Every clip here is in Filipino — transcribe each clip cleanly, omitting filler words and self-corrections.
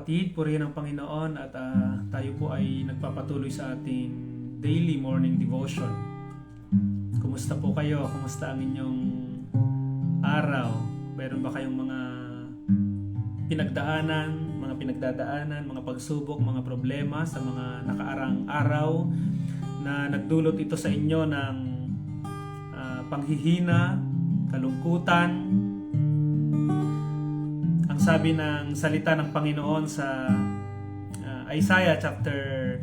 kapatid, purihin ang Panginoon at tayo po ay nagpapatuloy sa ating daily morning devotion. Kumusta po kayo? Kumusta ang inyong araw? Meron ba kayong mga pinagdaanan, mga pinagdadaanan, mga pagsubok, mga problema sa mga nakaarang araw na nagdulot ito sa inyo ng panghihina, kalungkutan? Ang sabi ng salita ng Panginoon sa Isaiah chapter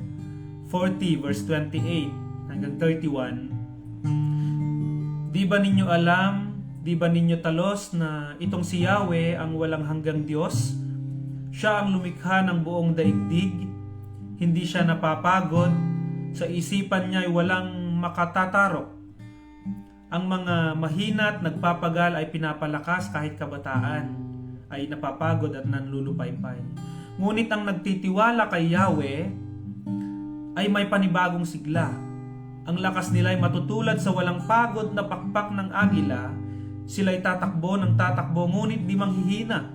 40 verse 28 hanggang 31, di ba ninyo alam, di ba ninyo talos na itong si Yahweh ang walang hanggang Diyos? Siya ang lumikha ng buong daigdig, hindi siya napapagod, sa isipan niya ay walang makatatarok. Ang mga mahina't nagpapagal ay pinapalakas, kahit kabataan ay napapagod at nanlulupaypay. Ngunit ang nagtitiwala kay Yahweh ay may panibagong sigla. Ang lakas nila ay matutulad sa walang pagod na pakpak ng agila. Sila'y tatakbo ng tatakbo ngunit di manghihina.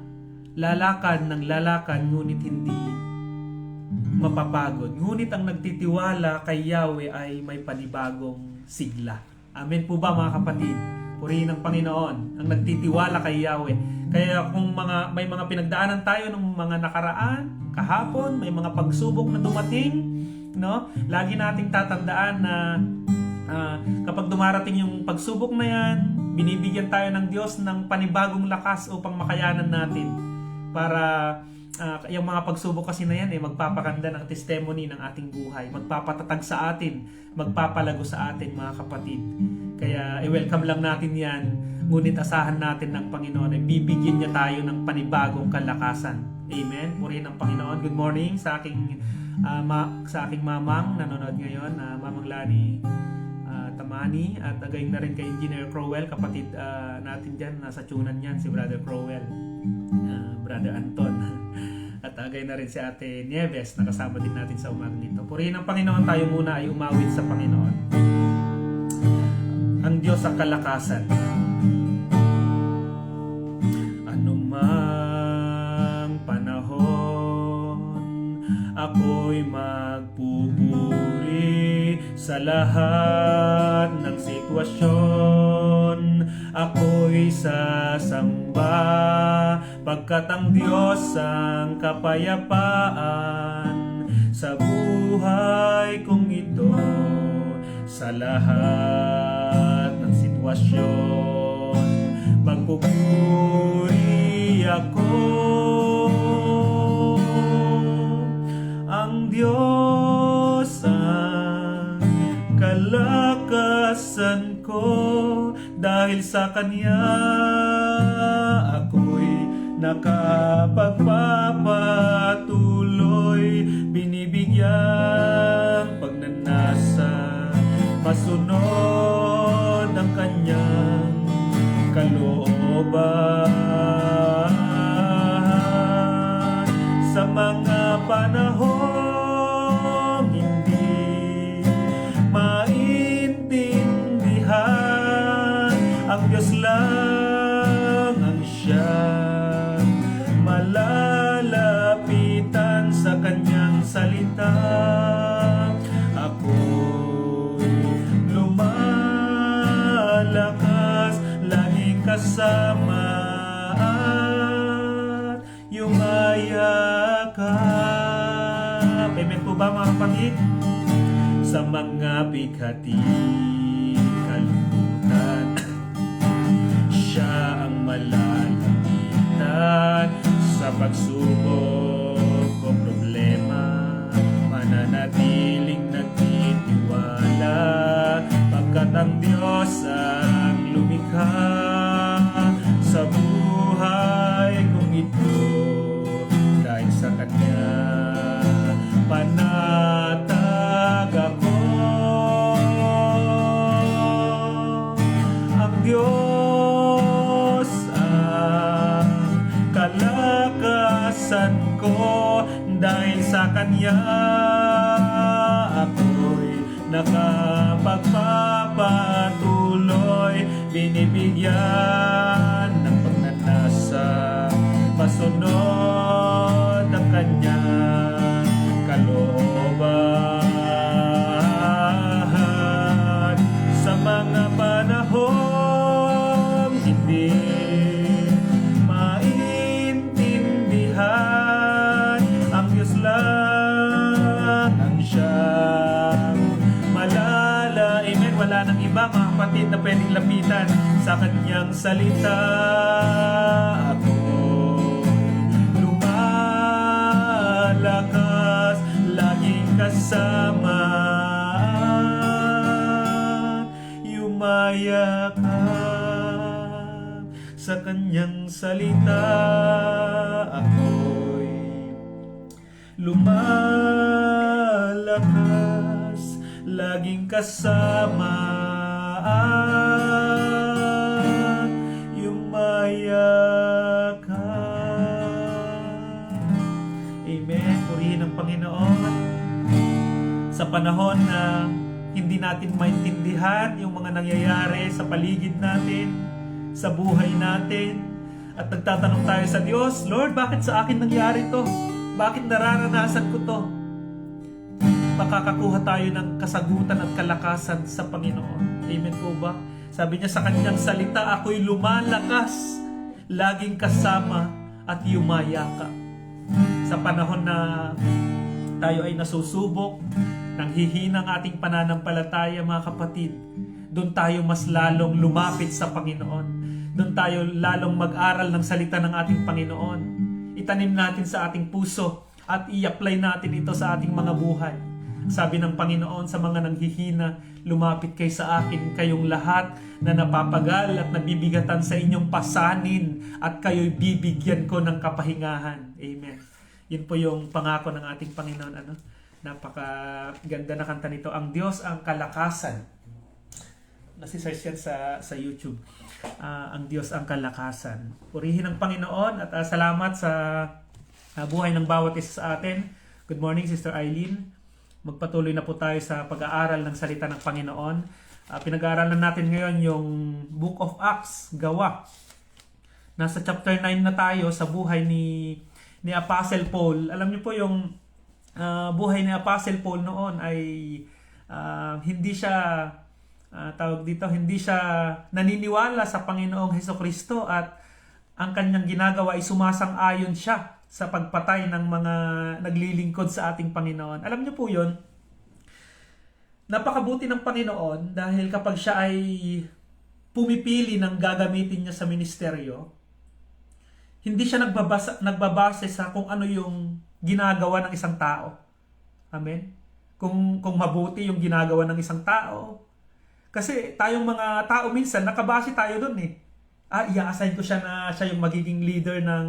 Lalakad ng lalakad ngunit hindi mapapagod. Ngunit ang nagtitiwala kay Yahweh ay may panibagong sigla. Amen po ba mga kapatid? Purihin ang Panginoon, ang nagtitiwala kay Yahweh. Kaya kung may mga pinagdaanan tayo ng mga nakaraan, kahapon, may mga pagsubok na dumating, no? Lagi nating tatandaan na kapag dumarating yung pagsubok na yan, binibigyan tayo ng Diyos ng panibagong lakas upang makayanan natin. Para yung mga pagsubok kasi na yan magpapaganda ng testimony ng ating buhay, magpapatatag sa atin, magpapalago sa atin mga kapatid. Kaya i-welcome lang natin yan, ngunit asahan natin ng Panginoon ay bibigyan niya tayo ng panibagong kalakasan. Amen? Purihin ang Panginoon. Good morning sa aking mamang nanonood ngayon, Mamang Lani Tamani, at gayon na rin kay Engineer Crowell, kapatid natin dyan, nasa tunan yan, si Brother Crowell, Brother Anton. At gayon na rin si Ate Nieves, nakasama din natin sa umagang nito. Purihin ang Panginoon, tayo muna ay umawit sa Panginoon. Ang Diyos ang kalakasan. Anumang panahon, ako'y magpupuri sa lahat ng sitwasyon. Ako'y sasamba pagkat ang Diyos ang kapayapaan sa buhay kong ito. Sa lahat ng sitwasyon, magpupuri ako. Ang Diyos ang kalakasan ko, dahil sa Kanya ako'y nakapagpapatuloy, binibigyan pagnanasa, masunod ang Kanyang kalooban. Sa mga panahong hindi maintindihan, ang Diyos lang ang siyang malalapitan sa Kanyang salita. Ako'y lumalakas, laging kasama at yumayakap. Amen po ba mga kapatid? Sa mga bighating kalungkutan, siya ang malalapitan. Sa pagsubok o problema, mananatiling nagtitiwala, pagkat ang Diyos ang lumikha sa buhay kong ito. Dahil sa Kanya panatag ako. Ang Diyos ang kalakasan ko, dahil sa Kanya ako'y nakapagpapatuloy, binibigyan ng pagnanasa, masunod ang Kanya wala nang iba mga kapatid na pwedeng lapitan. Sa kanyang salita ako lumalakas, laging kasama, yumayakap. Sa kanyang salita ako'y lumalakas, laging kasama, yumayakap. Amen. Purihin ang Panginoon. Sa panahon na hindi natin maintindihan yung mga nangyayari sa paligid natin, sa buhay natin, at nagtatanong tayo sa Diyos, Lord, bakit sa akin nangyari to? Bakit nararanasan ko to? Makakakuha tayo ng kasagutan at kalakasan sa Panginoon. Amen po ba? Sabi niya sa kanyang salita, ako'y lumalakas, laging kasama at yumayakap. Sa panahon na tayo ay nasusubok, nanghihina ang ating pananampalataya mga kapatid, doon tayo mas lalong lumapit sa Panginoon. Doon tayo lalong mag-aral ng salita ng ating Panginoon. Itanim natin sa ating puso at i-apply natin ito sa ating mga buhay. Sabi ng Panginoon sa mga nanghihina, lumapit kayo sa akin, kayong lahat na napapagal at nabibigatan sa inyong pasanin, at kayo'y bibigyan ko ng kapahingahan. Amen. Yun po yung pangako ng ating Panginoon. Napakaganda na kanta nito. Ang Diyos ang kalakasan. Nasi-search yan sa YouTube. Ang Diyos ang kalakasan. Purihin ang Panginoon at salamat sa buhay ng bawat isa sa atin. Good morning, Sister Eileen. Magpatuloy na po tayo sa pag-aaral ng salita ng Panginoon. Pinag-aaralan natin ngayon yung Book of Acts, Gawa. Nasa chapter 9 na tayo sa buhay ni Apostle Paul. Alam niyo po yung buhay ni Apostle Paul noon ay hindi siya hindi siya naniniwala sa Panginoong Hesukristo, at ang kanyang ginagawa ay sumasang-ayon siya sa pagpatay ng mga naglilingkod sa ating Panginoon. Alam niyo po yun, napakabuti ng Panginoon dahil kapag siya ay pumipili ng gagamitin niya sa ministeryo, hindi siya nagbabase sa kung ano yung ginagawa ng isang tao. Amen? Kung mabuti yung ginagawa ng isang tao. Kasi tayong mga tao minsan, nakabase tayo dun eh. I-assign ko siya na siya yung magiging leader ng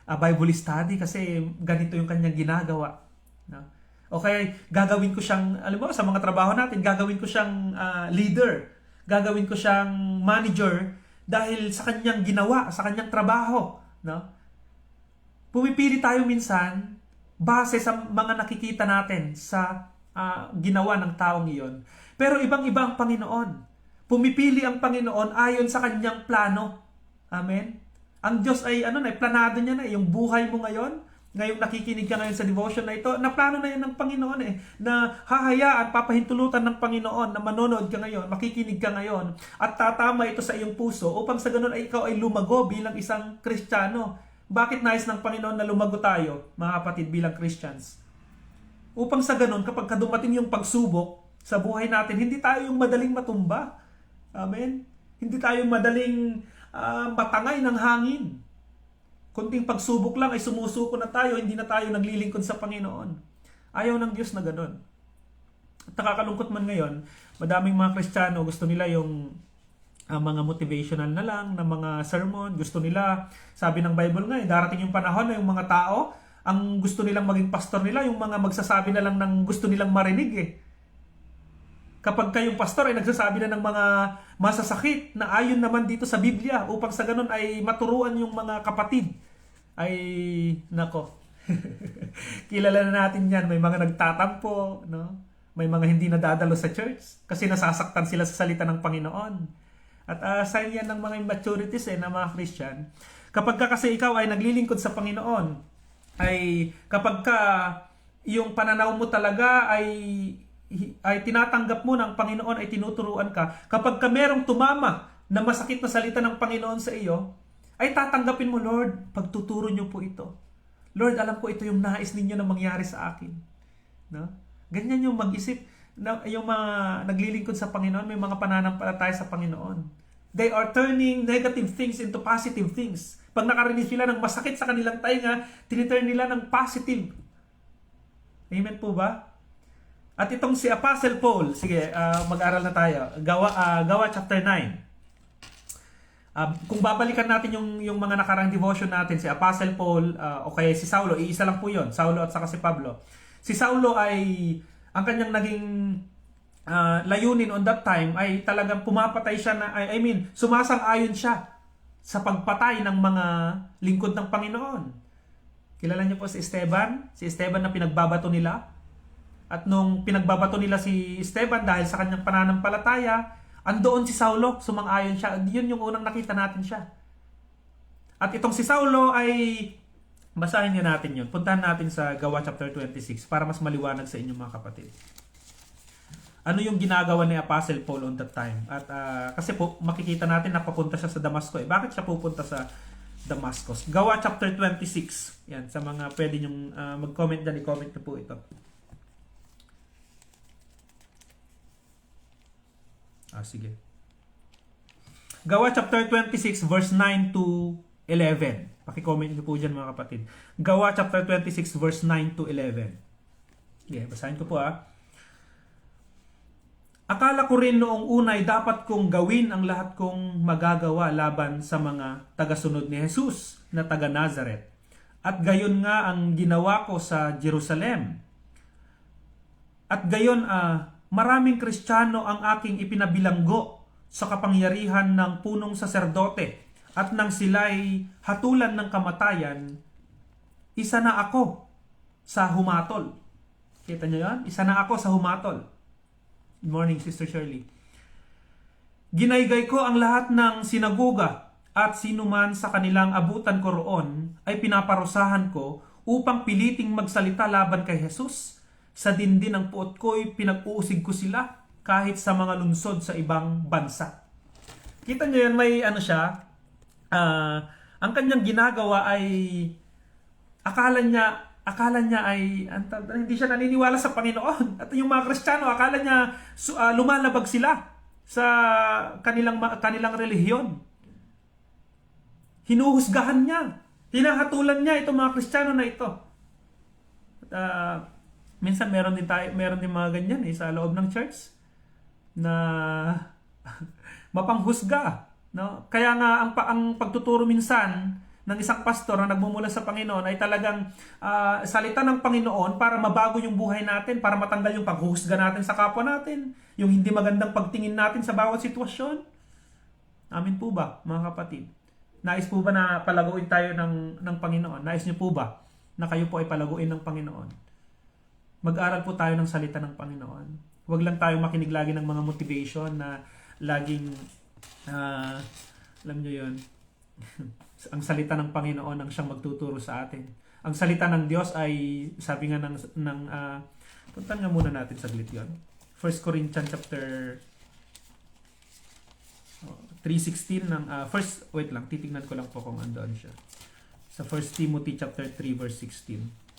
Bible study kasi ganito yung kanyang ginagawa. No? Okay, gagawin ko siyang, alam mo, sa mga trabaho natin, gagawin ko siyang leader. Gagawin ko siyang manager dahil sa kanyang ginawa, sa kanyang trabaho. No? Pumipili tayo minsan base sa mga nakikita natin sa ginawa ng taong iyon. Pero ibang-iba ang Panginoon. Pumipili ang Panginoon ayon sa kanyang plano. Amen? Ang Diyos ay planado niya na yung buhay mo ngayon. Ngayong nakikinig ka ngayon sa devotion na ito, naplano na yan ng Panginoon na hahayaan, papahintulutan ng Panginoon na manonood ka ngayon, makikinig ka ngayon, at tatama ito sa iyong puso upang sa ganun ay ikaw ay lumago bilang isang Kristiyano. Bakit nais ng Panginoon na lumago tayo, mga kapatid, bilang Christians? Upang sa ganun, kapag dumating yung pagsubok sa buhay natin, hindi tayo yung madaling matumba. Amen? Hindi tayo madaling matangay ng hangin. Kunting pagsubok lang ay sumusuko na tayo, hindi na tayo naglilingkod sa Panginoon. Ayaw ng Diyos na ganun. At nakakalungkot man ngayon, madaming mga Kristiyano gusto nila yung mga motivational na lang, na mga sermon. Gusto nila, sabi ng Bible nga, darating yung panahon na yung mga tao, ang gusto nilang maging pastor nila, yung mga magsasabi na lang ng gusto nilang marinig Kapag kayong pastor ay nagsasabi na ng mga masasakit na ayon naman dito sa Biblia, upang sa ganun ay maturuan yung mga kapatid, ay nako. Kilala na natin yan. May mga nagtatampo, no? May mga hindi nadadalo sa church kasi nasasaktan sila sa salita ng Panginoon. At sign yan ng mga immaturities na mga Christian. Kapag ka kasi ikaw ay naglilingkod sa Panginoon, ay kapag ka yung pananaw mo talaga ay tinatanggap mo ng Panginoon, ay tinuturuan ka, kapag ka merong tumama na masakit na salita ng Panginoon sa iyo, ay tatanggapin mo, Lord, pagtuturo niyo po ito. Lord, alam ko ito yung nais ninyo na mangyari sa akin. No? Ganyan yung mag-isip. yung mga naglilingkod sa Panginoon, may mga pananampalataya sa Panginoon. They are turning negative things into positive things. Pag nakarinig sila ng masakit sa kanilang tainga, tiniturn nila ng positive. Amen po ba? At itong si Apostle Paul, sige, mag-aral na tayo. Gawa chapter 9. Kung babalikan natin yung mga nakarang devotion natin, si Apostle Paul o kaya si Saulo, iisa lang po yun, Saulo at saka si Pablo. Si Saulo ay, ang kanyang naging layunin on that time ay talagang pumapatay siya sumasang-ayon siya sa pagpatay ng mga lingkod ng Panginoon. Kilala niyo po si Esteban? Si Esteban na pinagbabato nila. At nung pinagbabato nila si Esteban dahil sa kanyang pananampalataya, andoon si Saulo, sumang-ayon siya. Yun yung unang nakita natin siya. At itong si Saulo ay, basahin niya natin yun. Puntahan natin sa Gawa chapter 26 para mas maliwanag sa inyong mga kapatid. Ano yung ginagawa ni Apostle Paul on that time? At kasi po, makikita natin na papunta siya sa Damasco. Bakit siya pupunta sa Damascus? Gawa chapter 26. Yan, sa mga pwede nyong mag-comment dyan, i-comment na po ito. Sige. Gawa chapter 26 verse 9 to 11. Paki-comment niyo po diyan mga kapatid. Gawa chapter 26 verse 9 to 11. Okay, basahin ko po Akala ko rin noong una ay dapat kong gawin ang lahat kong magagawa laban sa mga tagasunod ni Jesus na taga Nazareth. At gayon nga ang ginawa ko sa Jerusalem. At gayon maraming Kristiyano ang aking ipinabilanggo sa kapangyarihan ng punong saserdote at nang sila'y hatulan ng kamatayan, isa na ako sa humatol. Kita niyo yan? Isa na ako sa humatol. Good morning, Sister Shirley. Ginaygay ko ang lahat ng sinagoga at sinuman sa kanilang abutan ko roon ay pinaparusahan ko upang piliting magsalita laban kay Jesus. Sa dindin ng puot ko'y pinag-uusig ko sila kahit sa mga lungsod sa ibang bansa. Kita nyo yan, may ang kanyang ginagawa ay akala niya ay hindi siya naniniwala sa Panginoon. At yung mga Kristiyano, akala niya lumalabag sila sa kanilang relihiyon. Hinuhusgahan niya. Hinahatulan niya itong mga Kristiyano na ito. Minsan meron din mga ganyan sa loob ng church na mapanghusga, no? Kaya nga ang pagtuturo minsan ng isang pastor na nagmumula sa Panginoon ay talagang salita ng Panginoon para mabago yung buhay natin, para matanggal yung paghuhusga natin sa kapwa natin, yung hindi magandang pagtingin natin sa bawat sitwasyon. Amin po ba, mga kapatid? Nais po ba na palaguin tayo ng Panginoon? Nais niyo po ba na kayo po ay palaguin ng Panginoon? Mag-aral po tayo ng salita ng Panginoon. Huwag lang tayo makinig lagi ng mga motivation na laging, alam nyo yun, ang salita ng Panginoon ang siyang magtuturo sa atin. Ang salita ng Diyos ay, sabi nga puntan nga muna natin saglit yun. 1 Corinthians chapter 3:16 wait lang, titignan ko lang po kung andoon siya. Sa 1 Timothy chapter 3 verse 16.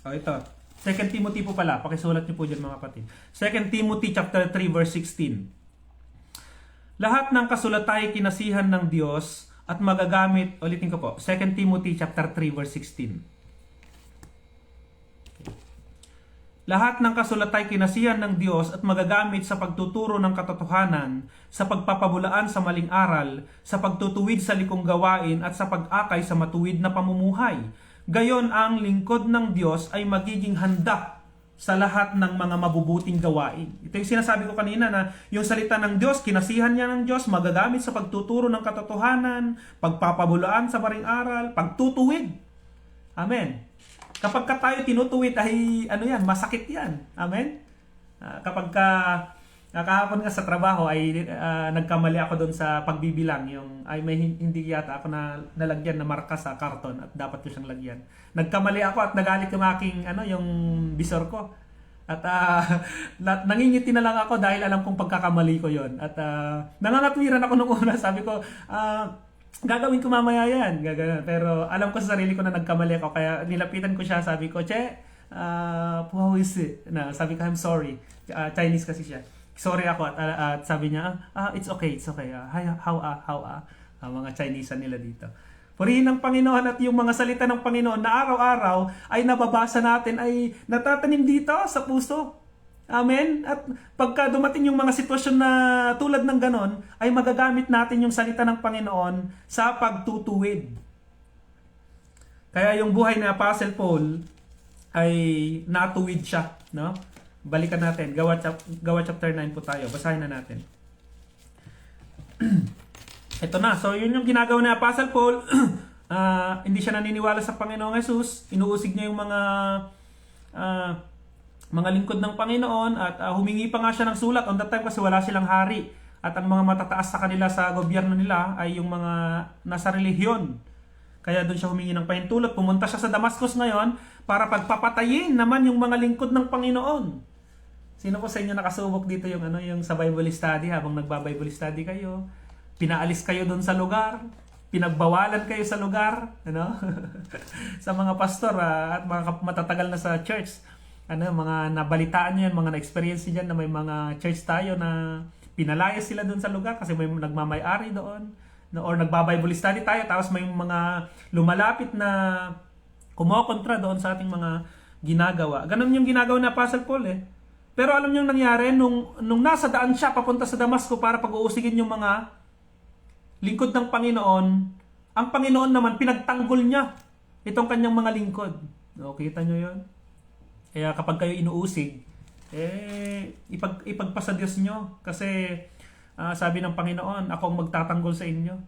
Ito. 2 Timothy po pala. Pakisulat niyo po dyan mga kapatid. 2 Timothy chapter 3 verse 16. Lahat ng kasulat ay kinasihan ng Diyos at magagamit, ulitin ko po, 2 Timothy chapter 3 verse 16. Lahat ng kasulat ay kinasihan ng Diyos at magagamit sa pagtuturo ng katotohanan, sa pagpapabulaan sa maling aral, sa pagtutuwid sa likong gawain at sa pag-akay sa matuwid na pamumuhay. Gayon ang lingkod ng Diyos ay magiging handa sa lahat ng mga mabubuting gawain. Ito yung sinasabi ko kanina na yung salita ng Diyos, kinasihan niya ng Diyos, magagamit sa pagtuturo ng katotohanan, pagpapabulaan sa maling aral, pagtutuwid. Amen. Kapag tayo tinutuwid ay masakit yan. Amen. Kapag kahapon nga sa trabaho ay nagkamali ako doon sa pagbibilang, may hindi yata ako na nalagyan na marka sa karton at dapat ko siyang lagyan. Nagkamali ako at nagalit yung aking yung bisor ko. At nangingiti na lang ako dahil alam kong pagkakamali ko yon. At nangangatwiran ako nung una. Sabi ko, gagawin ko mamaya yan. Gagawin. Pero alam ko sa sarili ko na nagkamali ako. Kaya nilapitan ko siya. Sabi ko, Che, how is it? Na, sabi ko, I'm sorry. Chinese kasi siya. Sorry ako. At sabi niya, it's okay, it's okay. Mga Chinese nila dito. Purihin ng Panginoon at yung mga salita ng Panginoon na araw-araw ay nababasa natin, ay natatanim dito sa puso. Amen? At pagka dumating yung mga sitwasyon na tulad ng ganon, ay magagamit natin yung salita ng Panginoon sa pagtutuwid. Kaya yung buhay ni Apostle Paul ay natuwid siya. No? Balikan natin. Gawa chapter 9 po tayo. Basahin na natin. Ito na. So, yun yung ginagawa ni Apostle Paul. Hindi siya naniniwala sa Panginoong Jesus. Inuusig niya yung mga lingkod ng Panginoon at humingi pa nga siya ng sulat on that time kasi wala silang hari. At ang mga matataas sa kanila sa gobyerno nila ay yung mga nasa relihiyon. Kaya doon siya humingi ng pahintulot. Pumunta siya sa Damascus ngayon para pagpapatayin naman yung mga lingkod ng Panginoon. Sino po sa inyo nakasubok dito yung sa Bible study habang nagba-Bible study kayo? Pinaalis kayo doon sa lugar, pinagbawalan kayo sa lugar, sa mga pastor at mga matatagal na sa church. Mga nabalitaan niyo yan, mga na-experience niyo dyan na may mga church tayo na pinalayas sila doon sa lugar kasi may nagmamay-ari doon. Or nagba-Bible study tayo tapos may mga lumalapit na kumokontra doon sa ating mga ginagawa. Ganun yung ginagawa ni Apostle Paul Pero alam niyo nangyari nung nasa daan siya papunta sa Damasco para pag-uusigin yung mga lingkod ng Panginoon, ang Panginoon naman pinagtanggol niya itong kanyang mga lingkod. Kita nyo yun? Kaya kapag kayo inuusig, ipagpasa Diyos nyo. Kasi sabi ng Panginoon, ako ang magtatanggol sa inyo.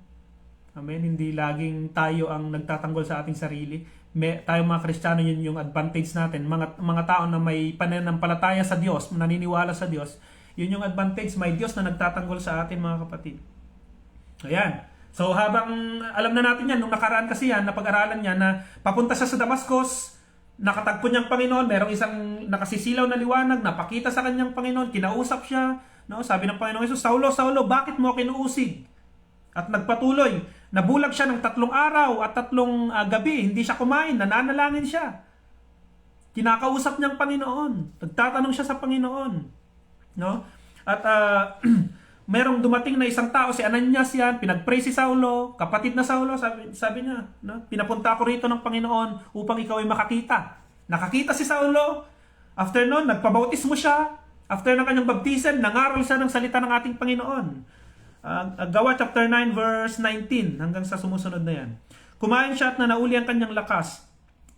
Amen? Hindi laging tayo ang nagtatanggol sa ating sarili. Tayo mga Kristiyano, yun yung advantage natin. Mga tao na may pananampalataya sa Diyos, naniniwala sa Diyos, yun yung advantage. May Diyos na nagtatanggol sa atin, mga kapatid. Ayan. So habang alam na natin yan, nung nakaraan kasi yan, napag-aralan niya na papunta siya sa Damascus, nakatagpo niyang Panginoon, merong isang nakasisilaw na liwanag, napakita sa kanyang Panginoon, kinausap siya. Sabi ng Panginoon Jesus, Saulo, Saulo, bakit mo kinuusig? At nagpatuloy, nabulag siya ng 3 araw at 3 gabi, hindi siya kumain, nananalangin siya. Kinakausap niyang Panginoon, nagtatanong siya sa Panginoon. At merong dumating na isang tao, si Ananias yan, pinag-pray si Saulo, kapatid na Saulo, sabi niya, pinapunta ko rito ng Panginoon upang ikaw ay makakita. Nakakita si Saulo, after nun, nagpabautismo siya, after ng kanyang baptism, nangaral siya ng salita ng ating Panginoon. Gawa chapter 9 verse 19, hanggang sa sumusunod na yan. Kumain siya at nanauli ang kanyang lakas.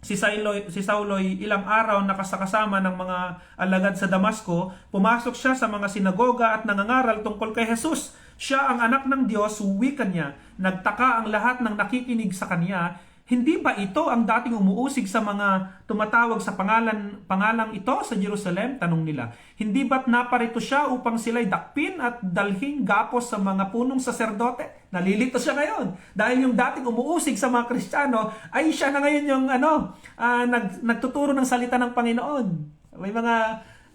Si Saulo'y ilang araw nakasakasama ng mga alagad sa Damasco, pumasok siya sa mga sinagoga at nangangaral tungkol kay Jesus. Siya ang anak ng Diyos, wika niya. Nagtaka ang lahat ng nakikinig sa kanya. Hindi ba ito ang dating umuusig sa mga tumatawag sa pangalang ito sa Jerusalem? Tanong nila. Hindi ba't naparito siya upang sila'y dakpin at dalhin gapos sa mga punong saserdote? Nalilito siya ngayon. Dahil yung dating umuusig sa mga Kristiyano, ay siya na ngayon yung nagtuturo ng salita ng Panginoon. May mga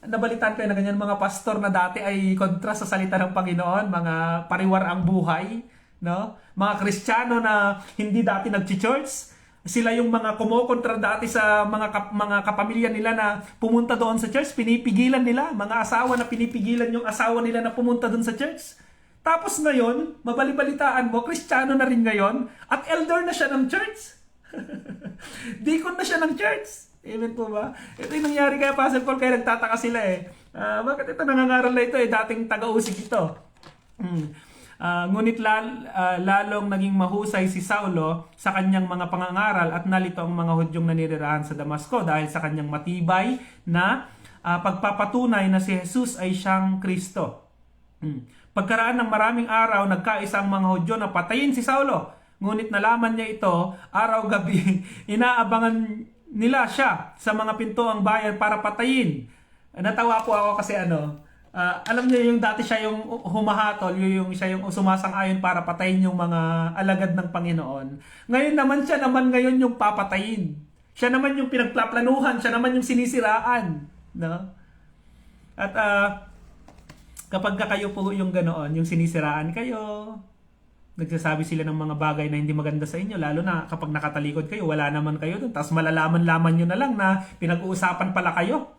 nabalitaan ko na ganyan, mga pastor na dati ay kontra sa salita ng Panginoon, mga pariwar ang buhay. Mga Kristiyano na hindi dati nag-church, sila yung mga kumokontra dati sa mga kapamilya nila na pumunta doon sa church, pinipigilan nila, mga asawa na pinipigilan yung asawa nila na pumunta doon sa church. Tapos ngayon, mabalibalitaan mo, Kristiyano na rin ngayon, at elder na siya ng church. Deacon na siya ng church. Amen po ba? Ito yung nangyari kay Apostle Paul, kaya nagtataka sila bakit ito nangangaral na ito dating taga-usig ito. Ngunit lalong naging mahusay si Saulo sa kanyang mga pangangaral at nalito ang mga Hudyong nanirirahan sa Damasco dahil sa kanyang matibay na pagpapatunay na si Jesus ay siyang Kristo. Pagkaraan ng maraming araw, nagkaisa ang mga Hudyo na patayin si Saulo. Ngunit nalaman niya ito, araw-gabi, inaabangan nila siya sa mga pintuang bayan para patayin. Natawa po ako kasi alam niyo yung dati siya yung humahatol, siya yung sumasang-ayon para patayin yung mga alagad ng Panginoon. Ngayon naman siya naman yung papatayin. Siya naman yung pinagplaplanuhan, siya naman yung sinisiraan. At kapag kayo po yung ganoon, yung sinisiraan kayo, nagsasabi sila ng mga bagay na hindi maganda sa inyo, lalo na kapag nakatalikod kayo, wala naman kayo doon, tapos malalaman-laman nyo na lang na pinag-uusapan pala kayo.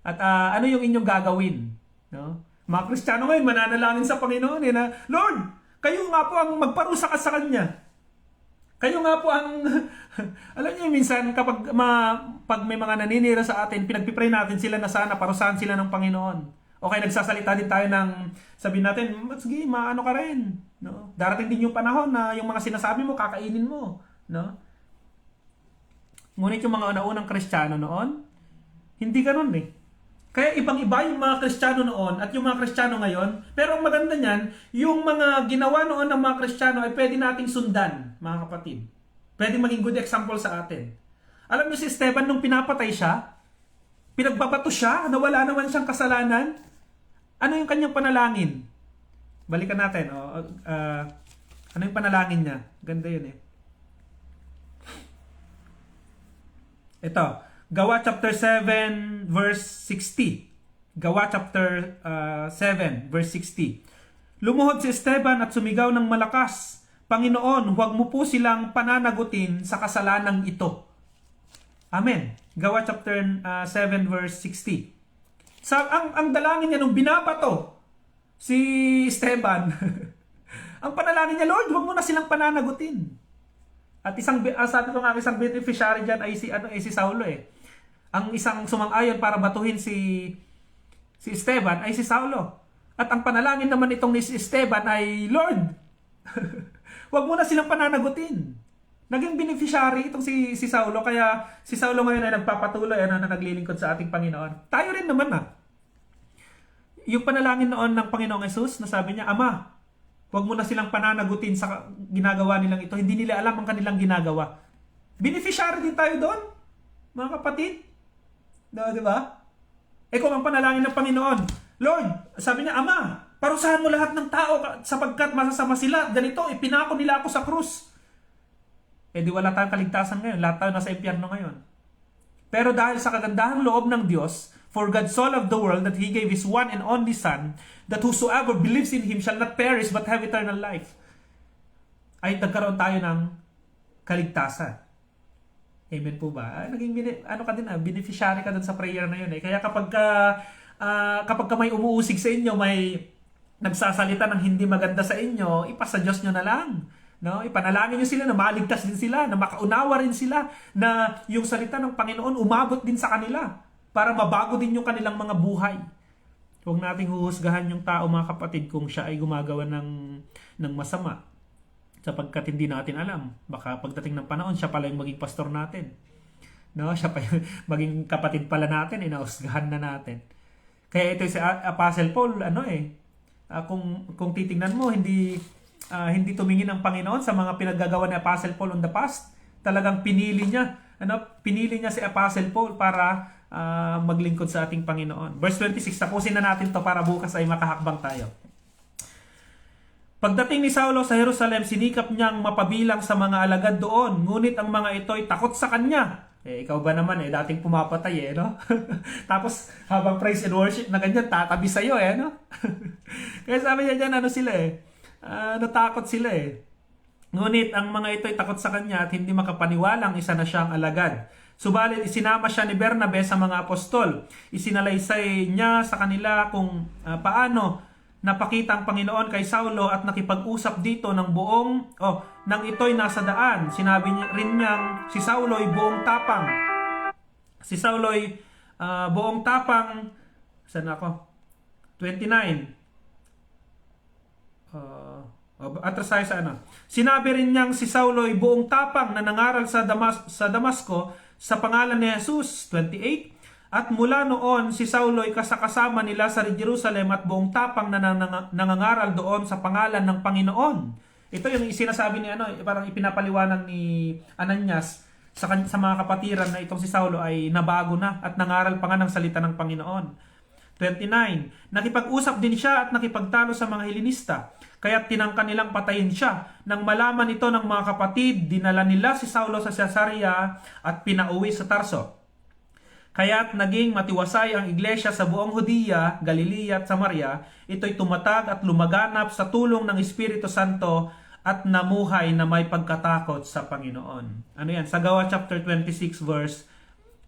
At ano yung inyong gagawin? No? Mga Kristiyano ngayon, mananalangin sa Panginoon na, Lord, kayo nga po ang magparusa ka sa Kanya. Kayo nga po ang, alam niyo minsan kapag pag may mga naninira sa atin, pinagpipray natin sila na sana parusahan sila ng Panginoon. Okay, nagsasalita din tayo ng sabihin natin, sige, maano ka rin. No? Darating din yung panahon na yung mga sinasabi mo, kakainin mo. No? Ngunit yung mga naunang Kristiyano noon, hindi ganun eh. Kaya ibang-iba yung mga Kristiyano noon at yung mga Kristiyano ngayon. Pero ang maganda niyan, yung mga ginawa noon ng mga Kristiyano ay pwede nating sundan, mga kapatid. Pwede maging good example sa atin. Alam niyo si Esteban, nung pinapatay siya, pinagbabato siya, na wala naman siyang kasalanan. Ano yung kanyang panalangin? Balikan natin. Ano yung panalangin niya? Ganda yun eh. Ito. Gawa chapter 7 verse 60. Gawa chapter 7 verse 60. Lumuhod si Esteban at sumigaw ng malakas, Panginoon, huwag mo po silang pananagutin sa kasalanang ito. Amen. Gawa chapter 7 verse 60. Ang dalangin niya nung binabato si Esteban, ang panalangin niya, Lord, huwag mo na silang pananagutin. At sabi ko nga, isang beneficiary dyan ay si Saulo eh. Ang isang sumang-ayon para batuhin si Esteban ay si Saulo. At ang panalangin naman itong ni si Esteban ay, Lord, huwag mo na silang pananagutin. Naging beneficiary itong si Saulo, kaya si Saulo ngayon ay nagpapatuloy na naglilingkod sa ating Panginoon. Tayo rin naman yung panalangin noon ng Panginoong Hesus, na sabi niya, Ama, huwag mo na silang pananagutin sa ginagawa nilang ito. Hindi nila alam ang kanilang ginagawa. Beneficiary din tayo doon, mga kapatid. No, di ba? Kung ang panalangin ng Panginoon, Lord, sabi niya, Ama, parusahan mo lahat ng tao sapagkat masasama sila. Ganito, ipinako nila ako sa krus. Di wala tayong kaligtasan ngayon. Lahat tayo nasa impyerno ngayon. Pero dahil sa kagandahang loob ng Diyos, for God so loved the world that He gave His one and only Son, that whosoever believes in Him shall not perish but have eternal life. Ay nagkaroon tayo ng kaligtasan. Amen po ba? Beneficiary ka dun sa prayer na yun eh. Kaya kapag ka may umuusig sa inyo, may nagsasalita ng hindi maganda sa inyo, ipasa Diyos nyo na lang. No? Ipanalangin nyo sila na maligtas din sila, na makaunawa rin sila, na yung salita ng Panginoon umabot din sa kanila para mabago din yung kanilang mga buhay. Huwag nating huhusgahan yung tao, mga kapatid, kung siya ay gumagawa ng masama. Sapagkat hindi natin alam. Baka pagdating ng panahon, siya pala yung maging pastor natin. No? Siya pa yung maging kapatid pala natin, inausgahan na natin. Kaya ito si Apostle Paul, kung titingnan mo, hindi tumingin ang Panginoon sa mga pinaggagawa ni Apostle Paul on the past. Talagang pinili niya si Apostle Paul para maglingkod sa ating Panginoon. Verse 26, tapusin na natin to para bukas ay makahakbang tayo. Pagdating ni Saulo sa Jerusalem, sinikap niyang mapabilang sa mga alagad doon, ngunit ang mga ito ay takot sa kanya. Ikaw ba naman dating pumapatay no? Tapos habang praise and worship na ganyan, tatabi sa'yo no? Kaya sabi niya dyan, natakot sila Ngunit ang mga ito ay takot sa kanya at hindi makapaniwalang isa na siyang alagad. Subalit isinama siya ni Bernabe sa mga apostol. Isinalaysay niya sa kanila kung paano napakita ang Panginoon kay Saulo at nakipag-usap dito ng nang ito'y nasa daan. Sinabi niya rin niyang si Saulo'y buong tapang. Buong tapang. Saan ako? 29. Atras tayo sa Sinabi rin niyang si Saulo'y buong tapang na nangaral sa Damasco sa pangalan ni Jesus. 28. At mula noon, si Saulo ay kasama nila sa Jerusalem at buong tapang na nangangaral doon sa pangalan ng Panginoon. Ito yung sinasabi ni parang ipinapaliwanag ni Ananias sa mga kapatiran na itong si Saulo ay nabago na at nangaral pa nga ng salita ng Panginoon. 29. Nakipag-usap din siya at nakipagtalo sa mga Helenista, kaya't tinangka nilang patayin siya. Nang malaman ito ng mga kapatid, dinala nila si Saulo sa Caesarea at pinauwi sa Tarso. Kaya't naging matiwasay ang iglesia sa buong Hudiya, Galilea at Samaria. Ito'y tumatag at lumaganap sa tulong ng Espiritu Santo at namuhay na may pagkatakot sa Panginoon. Ano yan? Sa Gawa chapter 26 verse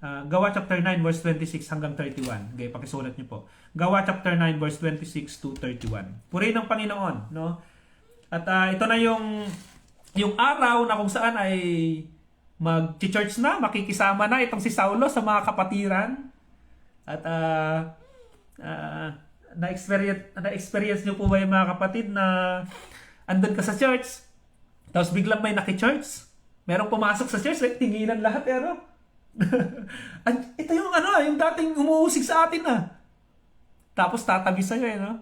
Gawa chapter 9 verse 26 hanggang 31. Okay, pakisulat niyo po. Gawa chapter 9 verse 26 to 31. Purihin ng Panginoon, no? At ito na yung araw na kung saan ay mag-church na, makikisama na itong si Saulo sa mga kapatiran. At na-experience niyo po ba yung mga kapatid na andun ka sa church, tapos biglang may naki-church? Merong pumasok sa church, like, tinginan lahat, pero ito yung yung dating umuusig sa atin tapos tatabi sa'yo, no?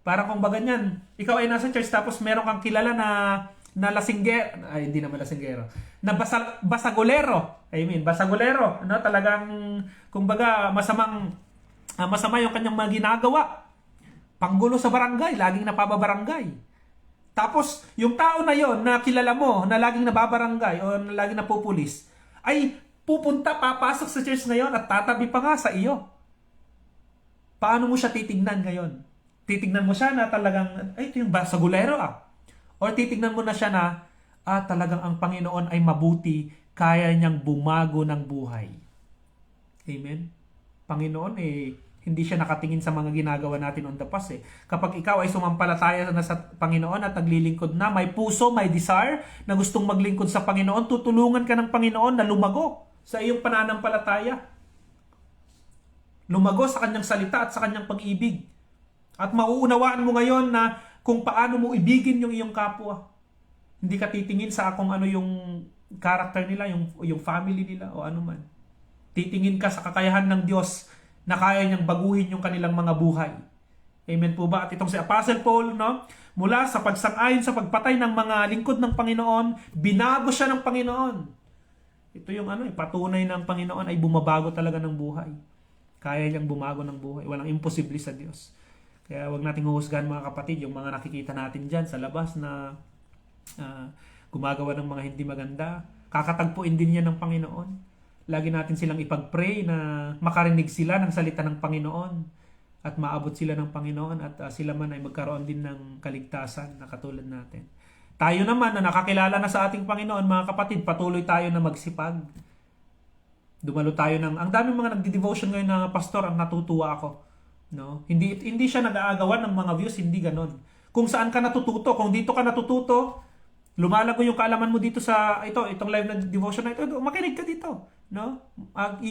Parang kung baga niyan, ikaw ay nasa church, tapos meron kang kilala na lasinggero, ay hindi naman lasinggero, na basagolero. Basagolero, no? Talagang kumbaga masama yung kanyang mga ginagawa. Panggulo sa barangay, laging napababarangay. Tapos yung tao na yon na kilala mo, na laging nababarangay o na laging napupulis, ay papasok sa church ngayon at tatabi pa nga sa iyo. Paano mo siya titignan ngayon? Titignan mo siya na talagang, ito yung basagolero Or titignan mo na siya na, talagang ang Panginoon ay mabuti, kaya niyang bumago ng buhay. Amen? Panginoon, hindi siya nakatingin sa mga ginagawa natin on the past. Kapag ikaw ay sumampalataya na sa Panginoon at naglilingkod na, may puso, may desire na gustong maglingkod sa Panginoon, tutulungan ka ng Panginoon na lumago sa iyong pananampalataya. Lumago sa kanyang salita at sa kanyang pag-ibig. At mauunawaan mo ngayon na kung paano mo ibigin yung iyong kapwa. Hindi ka titingin sa kung ano yung character nila, yung family nila o ano man. Titingin ka sa kakayahan ng Diyos na kaya niyang baguhin yung kanilang mga buhay. Amen po ba? At itong si Apostle Paul, no? Mula sa pagsang-ayon sa pagpatay ng mga lingkod ng Panginoon, binago siya ng Panginoon. Ito yung patunay ng Panginoon ay bumabago talaga ng buhay. Kaya niyang bumago ng buhay. Walang imposible sa Diyos. Kaya wag nating huhusgahan mga kapatid, yung mga nakikita natin dyan sa labas na gumagawa ng mga hindi maganda. Kakatagpuin din yan ng Panginoon. Lagi natin silang ipag-pray na makarinig sila ng salita ng Panginoon at maabot sila ng Panginoon at sila man ay magkaroon din ng kaligtasan na katulad natin. Tayo naman na nakakilala na sa ating Panginoon, mga kapatid, patuloy tayo na magsipag. Dumalo tayo ang daming mga nagdi-devotion ngayon na pastor, ang natutuwa ako. No? Hindi siya nag-aagawan ng mga views, hindi ganon. Kung saan ka natututo, kung dito ka natututo, lumalago yung kaalaman mo dito sa itong live na devotion na ito, makinig ka dito, no?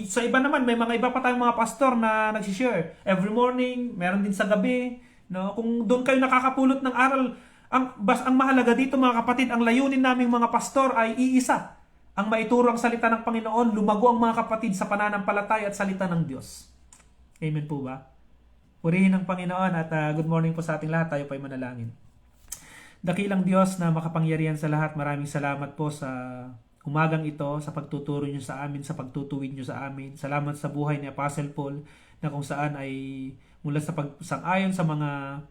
Sa iba naman, may mga iba pa tayong mga pastor na nagsi-share every morning, meron din sa gabi, no? Kung doon kayo nakakapulot ng aral, ang mahalaga dito mga kapatid, ang layunin naming mga pastor ay iisa. Ang maituro ang salita ng Panginoon, lumago ang mga kapatid sa pananampalataya at salita ng Diyos. Amen po ba? Purihin ng Panginoon at good morning po sa ating lahat. Tayo po'y manalangin. Dakilang Diyos na makapangyarihan sa lahat, maraming salamat po sa umagang ito, sa pagtuturo niyo sa amin, sa pagtutuwid niyo sa amin. Salamat sa buhay ni Apostle Paul na kung saan ay mula sa pagsang-ayon sa mga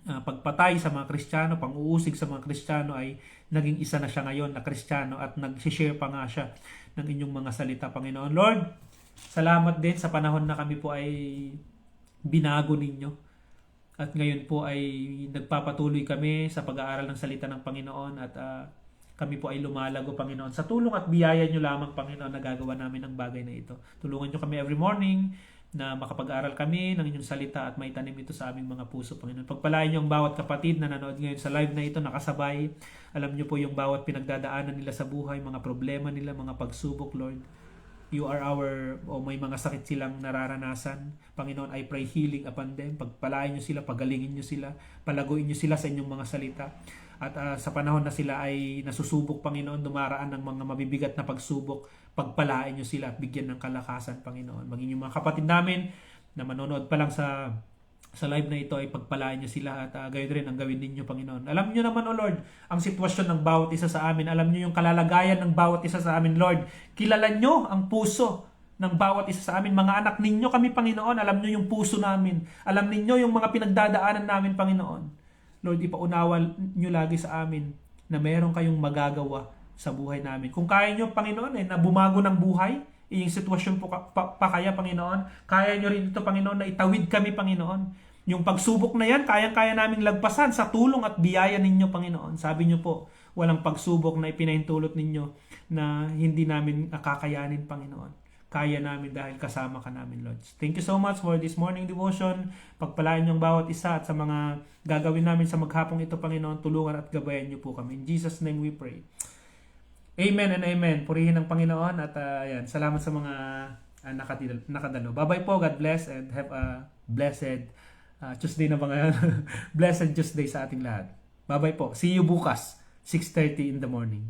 pagpatay sa mga Kristiyano, pang-uusig sa mga Kristiyano ay naging isa na siya ngayon na Kristiyano at nag-share pa nga siya ng inyong mga salita, Panginoon. Lord, salamat din sa panahon na kami po ay binago ninyo. At ngayon po ay nagpapatuloy kami sa pag-aaral ng salita ng Panginoon at kami po ay lumalago, Panginoon. Sa tulong at biyaya nyo lamang, Panginoon, nagagawa namin ang bagay na ito. Tulungan nyo kami every morning na makapag-aaral kami ng inyong salita at maitanim ito sa aming mga puso, Panginoon. Pagpalain nyo ang bawat kapatid na nanood ngayon sa live na ito, nakasabay. Alam nyo po yung bawat pinagdadaanan nila sa buhay, mga problema nila, mga pagsubok, Lord. You are may mga sakit silang nararanasan. Panginoon, I pray healing upon them. Pagpalain nyo sila, pagalingin nyo sila, palaguin nyo sila sa inyong mga salita. At sa panahon na sila ay nasusubok, Panginoon, dumaraan ng mga mabibigat na pagsubok, pagpalain nyo sila at bigyan ng kalakasan, Panginoon. Maging yung mga kapatid namin na manonood pa lang sa live na ito ay pagpalain nyo sila at gayon rin ang gawin ninyo, Panginoon. Alam nyo naman, O Lord, ang sitwasyon ng bawat isa sa amin. Alam nyo yung kalalagayan ng bawat isa sa amin, Lord. Kilala nyo ang puso ng bawat isa sa amin. Mga anak ninyo kami, Panginoon. Alam nyo yung puso namin. Alam ninyo yung mga pinagdadaanan namin, Panginoon. Lord, ipaunawa nyo lagi sa amin na meron kayong magagawa sa buhay namin. Kung kaya nyo, Panginoon, na bumago ng buhay yung sitwasyon po pa kaya, Panginoon. Kaya nyo rin ito, Panginoon, na itawid kami, Panginoon. Yung pagsubok na yan, kayang-kaya naming lagpasan sa tulong at biyaya ninyo, Panginoon. Sabi nyo po, walang pagsubok na ipinahintulot ninyo na hindi namin kakayanin, Panginoon. Kaya namin dahil kasama ka namin, Lord. Thank you so much for this morning devotion. Pagpalain niyo ang bawat isa at sa mga gagawin namin sa maghapong ito, Panginoon. Tulungan at gabayan niyo po kami. In Jesus' name we pray. Amen and amen. Purihin ang Panginoon at yan. Salamat sa mga nakadalo. Bye-bye po. God bless and have a blessed Tuesday na ba ngayon? Blessed Tuesday sa ating lahat. Bye-bye po. See you bukas, 6:30 in the morning.